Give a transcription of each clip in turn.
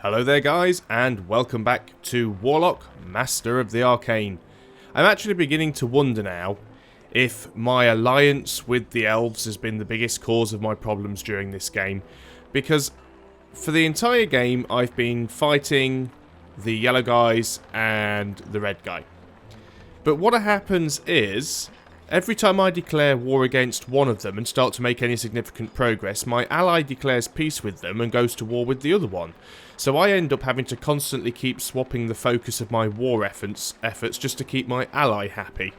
Hello there guys, and welcome back to Warlock, Master of the Arcane. I'm actually beginning to wonder now if my alliance with the elves has been the biggest cause of my problems during this game, because for the entire game I've been fighting the yellow guys and the red guy. But what happens is, every time I declare war against one of them and start to make any significant progress, my ally declares peace with them and goes to war with the other one. So I end up having to constantly keep swapping the focus of my war efforts just to keep my ally happy.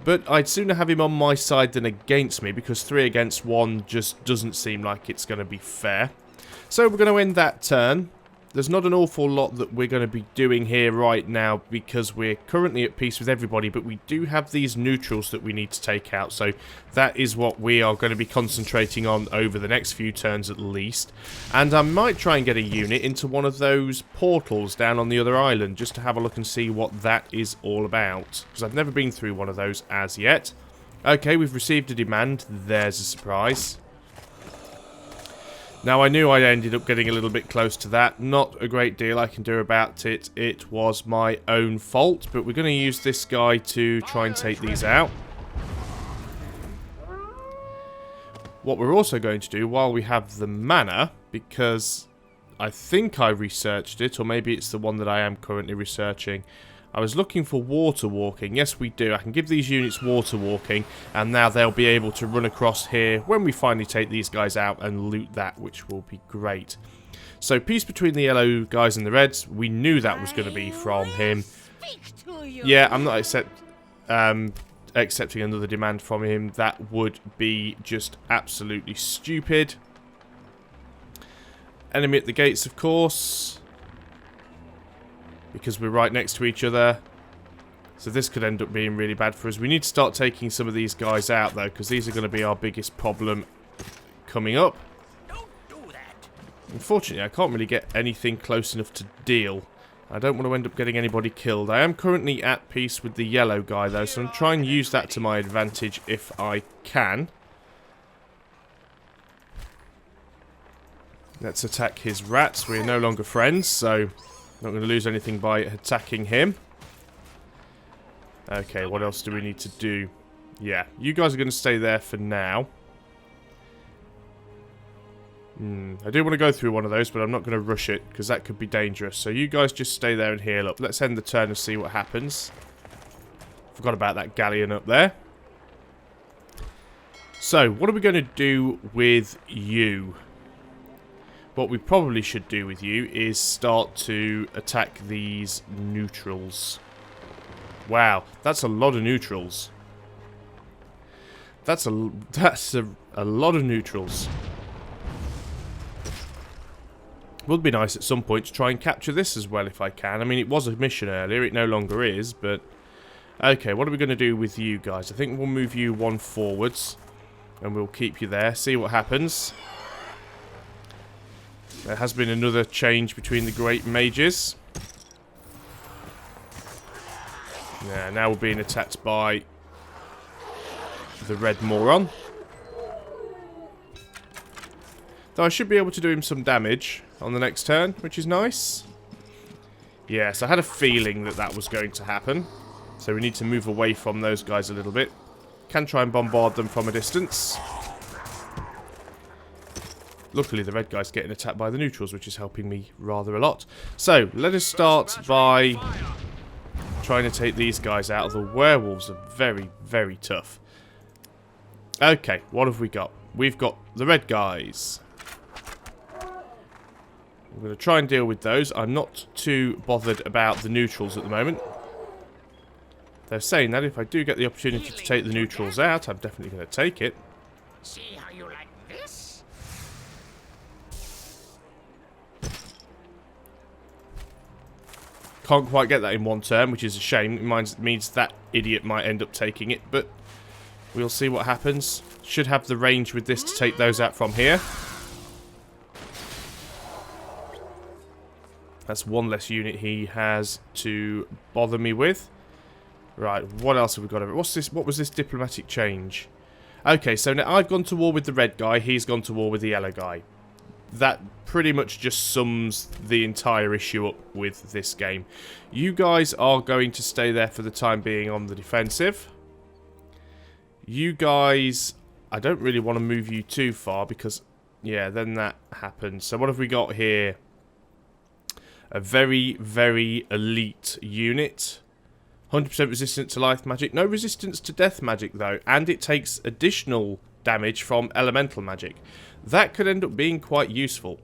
But I'd sooner have him on my side than against me, because 3 against 1 just doesn't seem like it's going to be fair. So we're going to end that turn. There's not an awful lot that we're going to be doing here right now because we're currently at peace with everybody, but we do have these neutrals that we need to take out, so that is what we are going to be concentrating on over the next few turns at least. And I might try and get a unit into one of those portals down on the other island just to have a look and see what that is all about, because I've never been through one of those as yet. Okay, we've received a demand. There's a surprise. Now, I knew I ended up getting a little bit close to that. Not a great deal I can do about it. It was my own fault, but we're going to use this guy to try and take these out. What we're also going to do, while we have the mana, because I think I researched it, or maybe it's the one that I am currently researching. I was looking for water walking. Yes, we do. I can give these units water walking, and now they'll be able to run across here when we finally take these guys out and loot that, which will be great. So, peace between the yellow guys and the reds. We knew that was going to be from him. Yeah, I'm not accepting another demand from him. That would be just absolutely stupid. Enemy at the gates, of course, because we're right next to each other. So this could end up being really bad for us. We need to start taking some of these guys out, though, because these are going to be our biggest problem coming up. Don't do that. Unfortunately, I can't really get anything close enough to deal. I don't want to end up getting anybody killed. I am currently at peace with the yellow guy, though, so I'm trying to use that to my advantage if I can. Let's attack his rats. We're no longer friends, so not going to lose anything by attacking him. Okay, what else do we need to do? Yeah, you guys are going to stay there for now. I do want to go through one of those, but I'm not going to rush it, because that could be dangerous. So you guys just stay there and heal up. Let's end the turn and see what happens. Forgot about that galleon up there. So, what are we going to do with you? What we probably should do with you is start to attack these neutrals. Wow, that's a lot of neutrals. That's a lot of neutrals. Would be nice at some point to try and capture this as well if I can. I mean, it was a mission earlier, it no longer is, but okay, what are we going to do with you guys? I think we'll move you one forwards and we'll keep you there, see what happens. There has been another change between the great mages. Yeah, now we're being attacked by the red moron. Though I should be able to do him some damage on the next turn, which is nice. Yes, I had a feeling that that was going to happen. So we need to move away from those guys a little bit. Can try and bombard them from a distance. Luckily, the red guy's getting attacked by the neutrals, which is helping me rather a lot. So, let us start by trying to take these guys out. The werewolves are very, very tough. Okay, what have we got? We've got the red guys. I'm going to try and deal with those. I'm not too bothered about the neutrals at the moment. They're saying that if I do get the opportunity to take the neutrals out, I'm definitely going to take it. See how you like this? Can't quite get that in one turn, which is a shame. It means that idiot might end up taking it, but we'll see what happens. Should have the range with this to take those out from here. That's one less unit he has to bother me with. Right, what else have we got over? What's this? What was this diplomatic change? Okay, so now I've gone to war with the red guy, he's gone to war with the yellow guy. that pretty much just sums the entire issue up with this game. You guys are going to stay there for the time being on the defensive. You guys, I don't really want to move you too far because, yeah, then that happens. So what have we got here? A very, very elite unit. 100% resistant to life magic. No resistance to death magic, though. And it takes additional damage from elemental magic. That could end up being quite useful.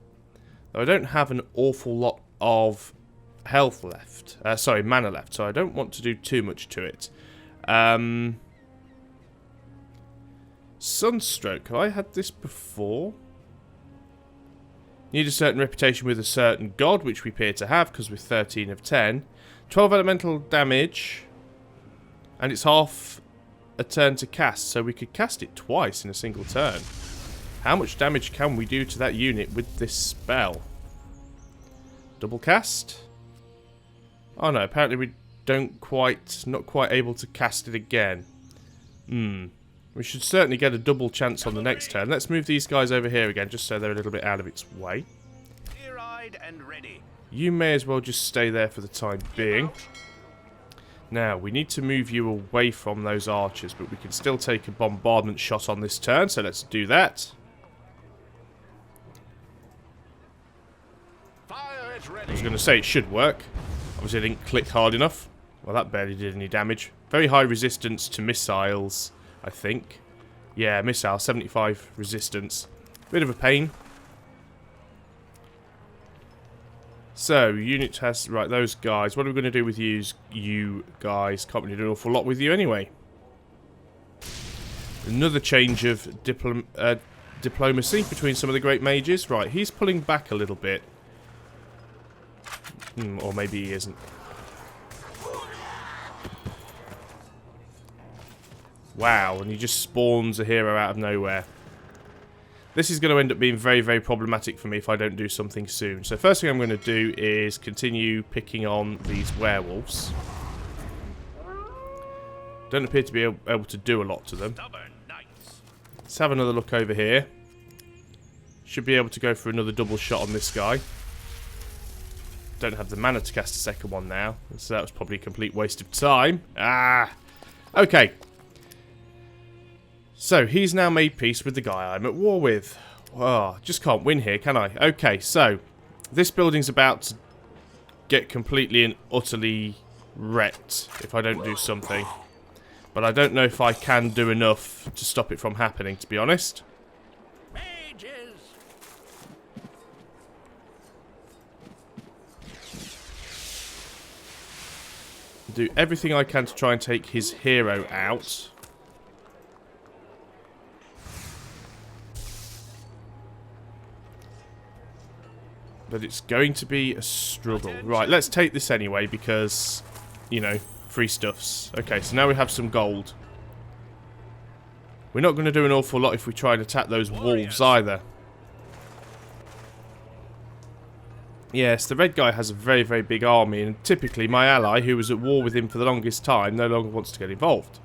Though I don't have an awful lot of health left. Sorry, mana left. So I don't want to do too much to it. Sunstroke. Have I had this before? Need a certain reputation with a certain god, which we appear to have, because we're 13 of 10. 12 elemental damage. And it's half a turn to cast, so we could cast it twice in a single turn. How much damage can we do to that unit with this spell? Double cast? Oh no, apparently we not quite able to cast it again. We should certainly get a double chance on the next turn. Let's move these guys over here again, just so they're a little bit out of its way. And ready. You may as well just stay there for the time being. Now, we need to move you away from those archers, but we can still take a bombardment shot on this turn, so let's do that. Fire is ready. I was going to say it should work. Obviously, I didn't click hard enough. Well, that barely did any damage. Very high resistance to missiles, I think. Yeah, missile, 75 resistance. Bit of a pain. So, unit has... Right, those guys. What are we going to do with you guys? Can't really do an awful lot with you anyway. Another change of diplomacy between some of the great mages. Right, he's pulling back a little bit. Or maybe he isn't. Wow, and he just spawns a hero out of nowhere. This is going to end up being very, very problematic for me if I don't do something soon. So first thing I'm going to do is continue picking on these werewolves. Don't appear to be able to do a lot to them. Let's have another look over here. Should be able to go for another double shot on this guy. Don't have the mana to cast a second one now, so that was probably a complete waste of time. Okay. So, he's now made peace with the guy I'm at war with. Oh, just can't win here, can I? Okay, so, this building's about to get completely and utterly wrecked if I don't do something. But I don't know if I can do enough to stop it from happening, to be honest. Mages. Do everything I can to try and take his hero out. But it's going to be a struggle. Right, let's take this anyway because, you know, free stuffs. Okay, so now we have some gold. We're not going to do an awful lot if we try and attack those wolves either. Yes, the red guy has a very, very big army, and typically my ally, who was at war with him for the longest time, no longer wants to get involved.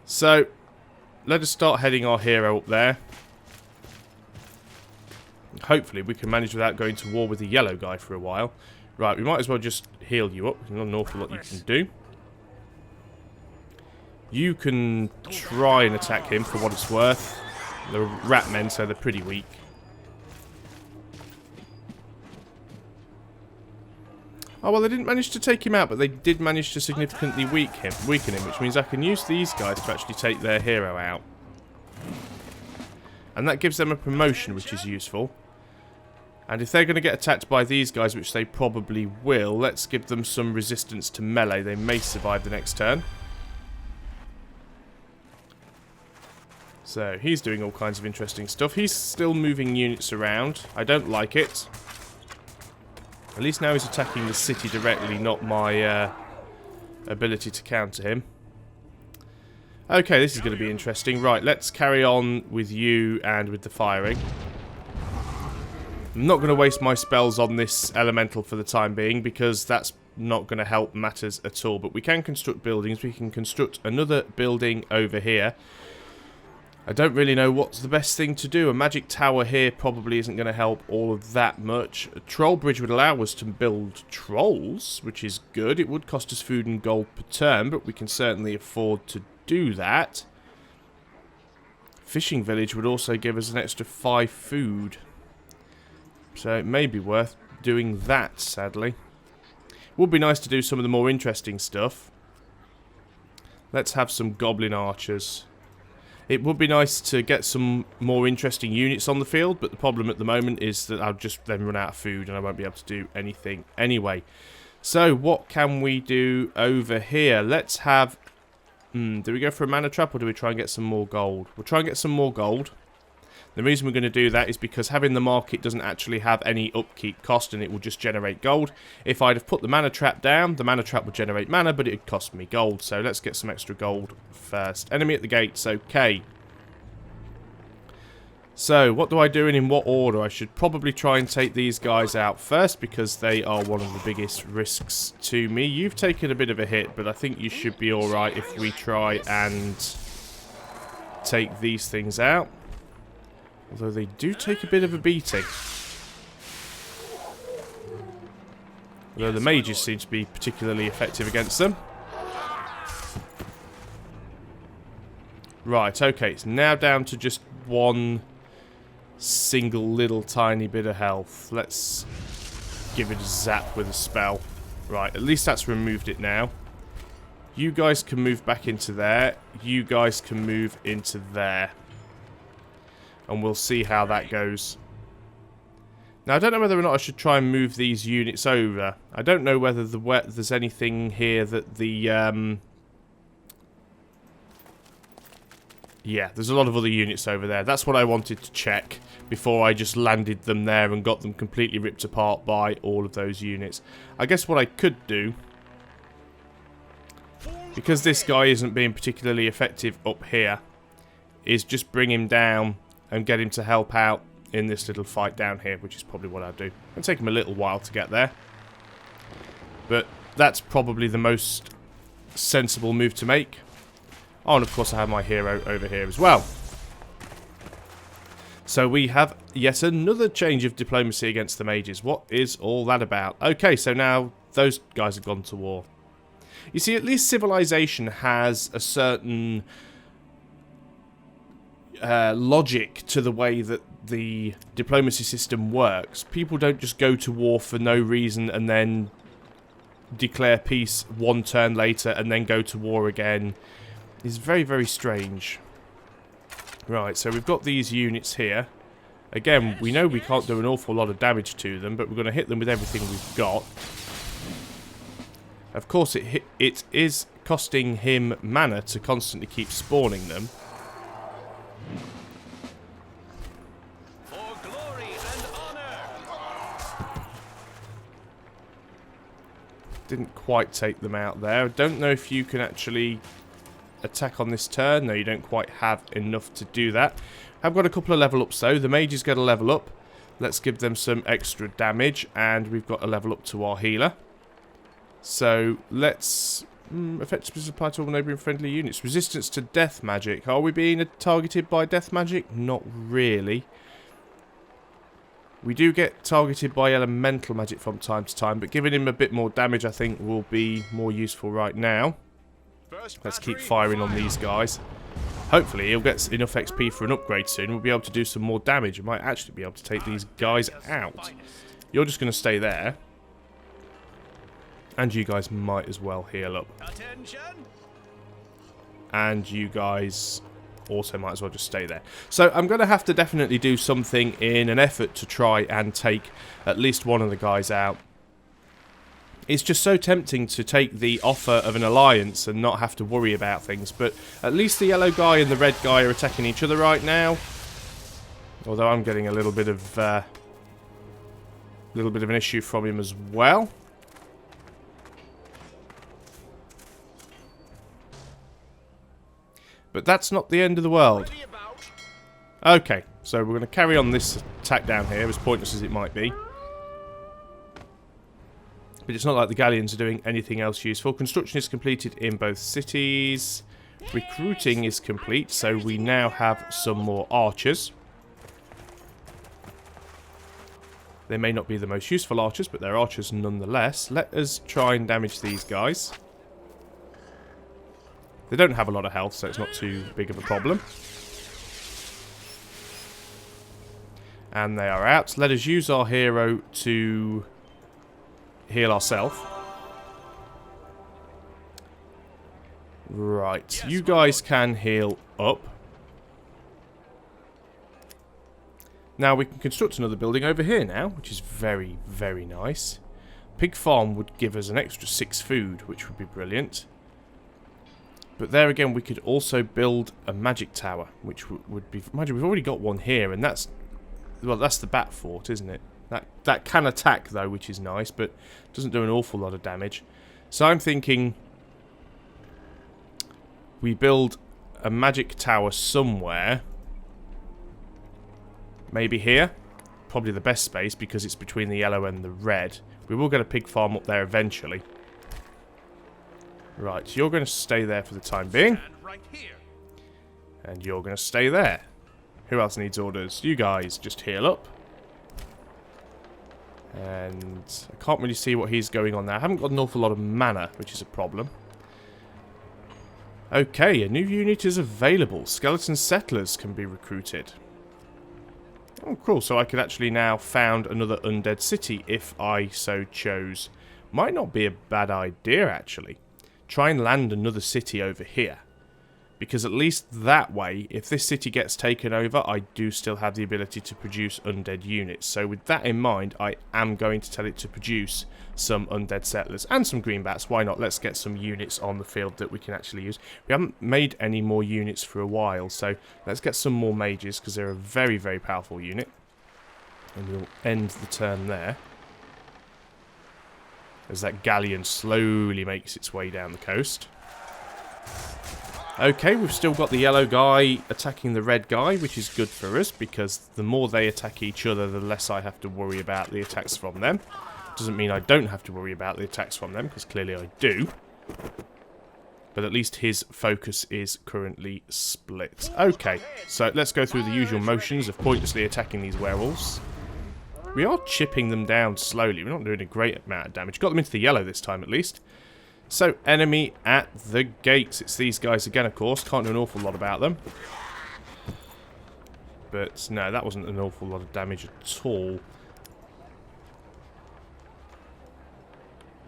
So, let us start heading our hero up there. Hopefully we can manage without going to war with the yellow guy for a while. Right, we might as well just heal you up. There's not an awful lot you can do. You can try and attack him for what it's worth. They're rat men, so they're pretty weak. Oh, well, they didn't manage to take him out, but they did manage to significantly weaken him, which means I can use these guys to actually take their hero out. And that gives them a promotion, which is useful. And if they're going to get attacked by these guys, which they probably will, let's give them some resistance to melee. They may survive the next turn. So, he's doing all kinds of interesting stuff. He's still moving units around. I don't like it. At least now he's attacking the city directly, not my ability to counter him. Okay, this is going to be interesting. Right, let's carry on with you and with the firing. I'm not going to waste my spells on this elemental for the time being, because that's not going to help matters at all. But we can construct buildings. We can construct another building over here. I don't really know what's the best thing to do. A magic tower here probably isn't going to help all of that much. A troll bridge would allow us to build trolls, which is good. It would cost us food and gold per turn, but we can certainly afford to do that. Fishing village would also give us an extra 5 food. So it may be worth doing that, sadly. Would be nice to do some of the more interesting stuff. Let's have some goblin archers. It would be nice to get some more interesting units on the field, but the problem at the moment is that I'll just then run out of food and I won't be able to do anything anyway. So what can we do over here? Let's have... do we go for a mana trap or do we try and get some more gold? We'll try and get some more gold. The reason we're going to do that is because having the market doesn't actually have any upkeep cost and it will just generate gold. If I'd have put the mana trap down, the mana trap would generate mana, but it would cost me gold. So let's get some extra gold first. Enemy at the gates, okay. So, what do I do and in what order? I should probably try and take these guys out first because they are one of the biggest risks to me. You've taken a bit of a hit, but I think you should be alright if we try and take these things out. Although they do take a bit of a beating. Although the mages seem to be particularly effective against them. Right, okay, it's now down to just one single little tiny bit of health. Let's give it a zap with a spell. Right, at least that's removed it now. You guys can move back into there. You guys can move into there. And we'll see how that goes. Now, I don't know whether or not I should try and move these units over. I don't know whether there's anything here that the... Yeah, there's a lot of other units over there. That's what I wanted to check before I just landed them there and got them completely ripped apart by all of those units. I guess what I could do, because this guy isn't being particularly effective up here, is just bring him down and get him to help out in this little fight down here, which is probably what I'll do. It'll take him a little while to get there. But that's probably the most sensible move to make. Oh, and of course I have my hero over here as well. So we have yet another change of diplomacy against the mages. What is all that about? Okay, so now those guys have gone to war. You see, at least civilization has a certain logic to the way that the diplomacy system works. People don't just go to war for no reason and then declare peace one turn later and then go to war again. It's very, very strange. Right, so we've got these units here. Again, we know we can't do an awful lot of damage to them, but we're going to hit them with everything we've got. Of course, it is costing him mana to constantly keep spawning them. For glory and honor. Didn't quite take them out there. I don't know if you can actually attack on this turn. No, you don't quite have enough to do that. I've got a couple of level ups though. The mages get a level up. Let's give them some extra damage, and we've got a level up to our healer. So let's effectively apply to all neighbouring friendly units. Resistance to death magic. Are we being targeted by death magic? Not really. We do get targeted by elemental magic from time to time, but giving him a bit more damage I think will be more useful right now. Let's keep firing on these guys. Hopefully he'll get enough XP for an upgrade soon. We'll be able to do some more damage. We might actually be able to take these guys out. You're just going to stay there. And you guys might as well heal up. Attention. And you guys also might as well just stay there. So I'm going to have to definitely do something in an effort to try and take at least one of the guys out. It's just so tempting to take the offer of an alliance and not have to worry about things. But at least the yellow guy and the red guy are attacking each other right now. Although I'm getting a little bit of an issue from him as well. But that's not the end of the world. Okay, so we're going to carry on this attack down here, as pointless as it might be. But it's not like the galleons are doing anything else useful. Construction is completed in both cities. Recruiting is complete, so we now have some more archers. They may not be the most useful archers, but they're archers nonetheless. Let us try and damage these guys. They don't have a lot of health, so it's not too big of a problem. And they are out. Let us use our hero to heal ourselves. Right, you guys can heal up. Now we can construct another building over here now, which is very, very nice. Pig farm would give us an extra 6 food, which would be brilliant. But there again, we could also build a magic tower, which would be... Imagine, we've already got one here, and that's... Well, that's the bat fort, isn't it? That can attack, though, which is nice, but doesn't do an awful lot of damage. So I'm thinking... we build a magic tower somewhere. Maybe here. Probably the best space because it's between the yellow and the red. We will get a pig farm up there eventually. Right, you're going to stay there for the time being. Right here. And you're going to stay there. Who else needs orders? You guys, just heal up. And I can't really see what he's going on there. I haven't got an awful lot of mana, which is a problem. Okay, a new unit is available. Skeleton settlers can be recruited. Oh, cool. So I could actually now found another undead city if I so chose. Might not be a bad idea, actually. Try and land another city over here. Because at least that way, if this city gets taken over, I do still have the ability to produce undead units. So with that in mind, I am going to tell it to produce some undead settlers and some greenbacks. Why not? Let's get some units on the field that we can actually use. We haven't made any more units for a while, so let's get some more mages because they're a very, very powerful unit. And we'll end the turn there. As that galleon slowly makes its way down the coast. Okay, we've still got the yellow guy attacking the red guy, which is good for us, because the more they attack each other, the less I have to worry about the attacks from them. Doesn't mean I don't have to worry about the attacks from them, because clearly I do. But at least his focus is currently split. Okay, so let's go through the usual motions of pointlessly attacking these werewolves. We are chipping them down slowly. We're not doing a great amount of damage. Got them into the yellow this time, at least. So, enemy at the gates. It's these guys again, of course. Can't do an awful lot about them. But, no, that wasn't an awful lot of damage at all.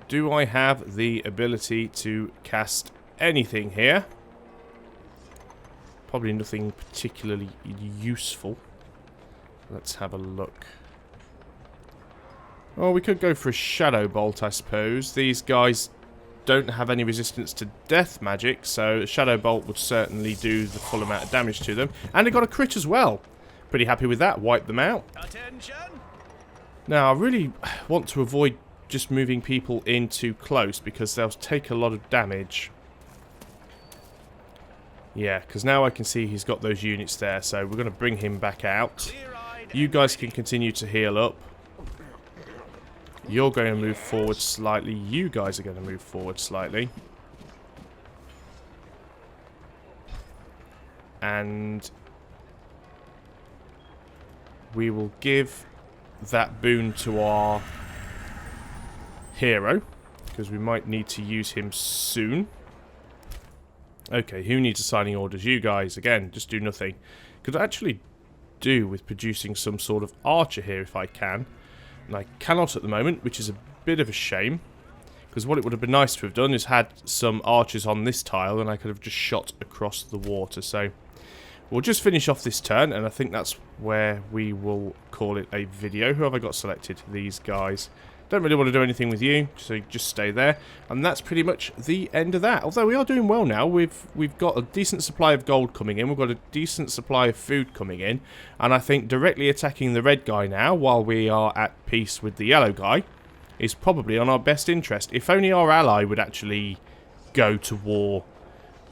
Do I have the ability to cast anything here? Probably nothing particularly useful. Let's have a look. Well, we could go for a Shadow Bolt, I suppose. These guys don't have any resistance to death magic, so a Shadow Bolt would certainly do the full amount of damage to them. And they got a crit as well. Pretty happy with that. Wipe them out. Attention. Now, I really want to avoid just moving people in too close because they'll take a lot of damage. Yeah, because now I can see he's got those units there, so we're going to bring him back out. You guys can continue to heal up. You're going to move forward slightly. You guys are going to move forward slightly. And we will give that boon to our hero, because we might need to use him soon. Okay, who needs assigning orders? You guys, again, just do nothing. Could actually do with producing some sort of archer here if I can. And I cannot at the moment, which is a bit of a shame. Because what it would have been nice to have done is had some archers on this tile, and I could have just shot across the water. So we'll just finish off this turn, and I think that's where we will call it a video. Who have I got selected? These guys. Don't really want to do anything with you, so just stay there. And that's pretty much the end of that. Although we are doing well now. We've got a decent supply of gold coming in. We've got a decent supply of food coming in. And I think directly attacking the red guy now, while we are at peace with the yellow guy, is probably on our best interest. If only our ally would actually go to war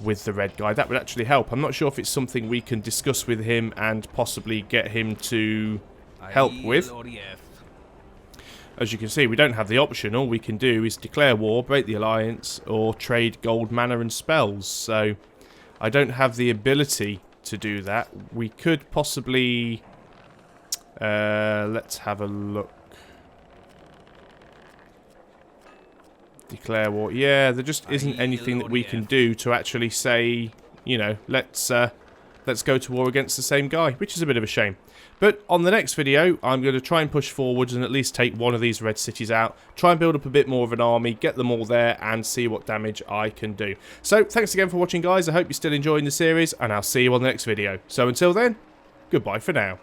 with the red guy, that would actually help. I'm not sure if it's something we can discuss with him and possibly get him to help with. As you can see, we don't have the option. All we can do is declare war, break the alliance, or trade gold, mana, and spells. So I don't have the ability to do that. We could possibly... let's have a look. Declare war. Yeah, there just isn't anything that we can do to actually say, you know, let's go to war against the same guy, which is a bit of a shame. But on the next video, I'm going to try and push forwards and at least take one of these red cities out, try and build up a bit more of an army, get them all there, and see what damage I can do. So, thanks again for watching, guys. I hope you're still enjoying the series, and I'll see you on the next video. So until then, goodbye for now.